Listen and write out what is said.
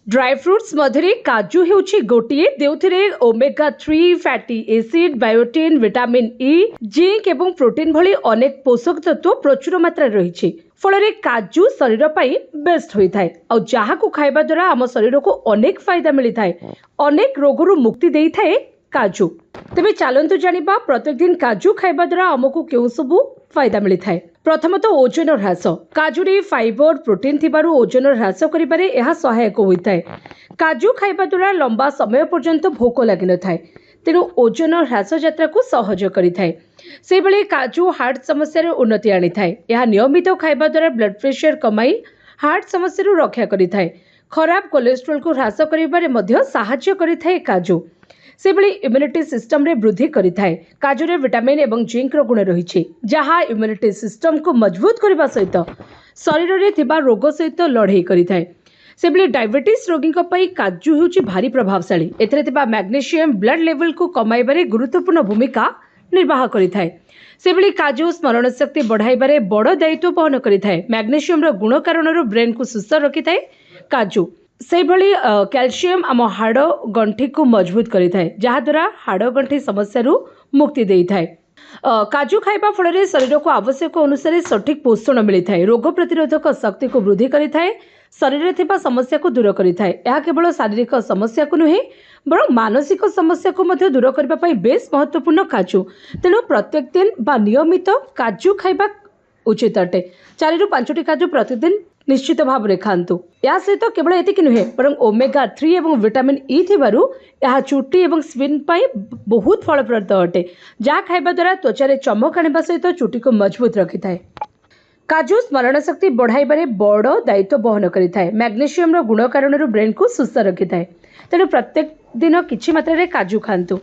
Dry fruits मध्य काजू होउछि गोटिए देउथिरे omega 3 fatty acid biotin vitamin E zinc एवं प्रोटीन भली अनेक पोषक तत्व प्रचुर मात्रा रही फल काजू शरीर पाई बेस्ट होता है और जहाँ को खाइबा द्वारा आम शरीर को अनेक फायदा मिलता है अनेक रोगरू मुक्ति दे थाए काजू। तेबे चलतु जानिबा प्रत्येक दिन काजू खाइबा द्वारा आमको केउ सबु फायदा मिलता है। प्रथमत ओजन ह्रास काजूरे फाइबर प्रोटीन थिबारु ओजन ह्रास करिबारे एहा सहायक होता है। काजू खाइबा द्वारा लंबा समय पर्यंत भोक लगी न थाए तेणु ओजन ह्रास यात्रा को सहज करिथाए। से बेले काजू हार्ट समस्या उन्नति आनी थाए। यह नियमित खाइबा द्वारा ब्लड प्रेशर कमाई हार्ट समस्या रक्षा करिथाए। खराब कोलेस्ट्रोल को ह्रास करिबारे मध्य सहाय्य करिथाए काजू। से बेले इम्यूनिटी सिस्टम रे वृद्धि करिथाए। काजूरे विटामिन एवं जिंक रो गुण रही जहाँ इम्यूनिटी सिस्टम को मजबूत करने सहित शरीर रे थिबा रोग सहित लड़ाई करिथाए। से बेले डायबिटीज रोगी काजू होउछि भारी प्रभावशाली। एथरे थिबा मैग्नीशियम ब्लड लेवल को कमाइबारे गुरुत्वपूर्ण भूमिका निर्वाह करिथाए। से बेले काजू स्मरण शक्ति बढ़ाइबारे बड़ दायित्व बहन करिथाए। मैग्नीशियम रो गुण कारण ब्रेन को सुस्थ रखिथाए। काजू से भली कैल्शियम आम हाड़ गंठी को मजबूत करिथाए जहाद्वारा हाड़ गंठी समस्या मुक्ति देइथाए। काजू खाइबा फल शरीर को आवश्यक अनुसार सठिक पोषण मिलता है। रोग प्रतिरोधक शक्ति को वृद्धि करिथाए। शरीर में थिबा समस्या को दूर करिथाए। यह केवल शारीरिक समस्या को नुहे बरं मानसिक समस्या को मध्य दूर करबा पई बेस महत्वपूर्ण काजू। तेणु प्रत्येक दिन बा नियमित काजू खाइबा उचित अटे। 4 ରୁ 5ଟି काजू प्रतिदिन निश्चित भाव में खातु। या सहित केवल एतिक नुहे बरं ओमेगा 3 एवं विटामिन ई थिबारु यह चुटी एवं स्किन पाई बहुत फलप्रद अटे। जहाँ खाइबा द्वारा त्वचा चमक आने सहित चुटी को मजबूत रखिथाए। काजू स्मरण शक्ति बढ़ाइबारे बड़ दायित्व बहन करिथाए। मैग्नीशियम रो गुण कारण ब्रेन को सुस्थ रखिथाए। तेणु प्रत्येक दिन किछि मात्रा रे काजू खातु।